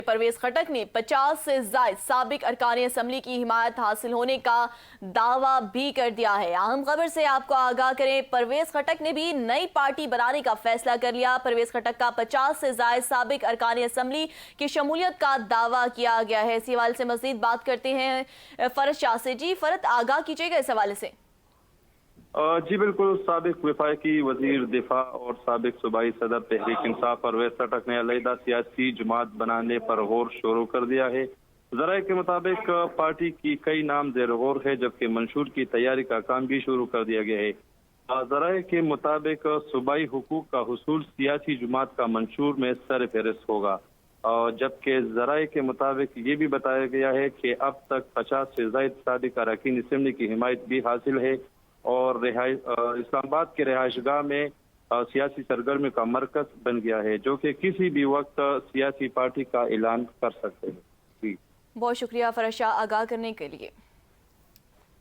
परवेज खटक ने 50 से ज्यादा साबिक अरकान असम्बली की हिमायत हासिल होने का दावा भी कर दिया है। अहम खबर से आपको आगाह करें, परवेज खटक ने भी नई पार्टी बनाने का फैसला कर लिया। परवेज खटक का 50 से ज्यादा साबिक अरकान असम्बली की शमूलियत का दावा किया गया है। इसी हवाले से मजीद बात करते हैं फरद शाह से। जी फरद, आगाह कीजिएगा इस हवाले से। जी बिल्कुल, साबिक वफाकी वजीर दिफा और साबिक सूबाई सदर तहरीक इंसाफ परवेज खटक ने अलहदा सियासी जमात बनाने पर गौर शुरू कर दिया है। ज़राए के मुताबिक पार्टी की कई नाम जेर गौर है, जबकि मंशूर की तैयारी का काम भी शुरू कर दिया गया है। ज़राए के मुताबिक सूबाई हुकूक का हुसूल सियासी जमात का मंशूर में सर फहरिस्त होगा, जबकि ज़राए के मुताबिक ये भी बताया गया है कि अब तक 50 से ज़ायद साबिक अरकान असम्बली की हिमायत भी हासिल है और इस्लामाबाद के रिहाइशगाह में सियासी सरगर्मी का मरकज बन गया है, जो कि किसी भी वक्त सियासी पार्टी का ऐलान कर सकते हैं। बहुत शुक्रिया फरद शाह आगाह करने के लिए।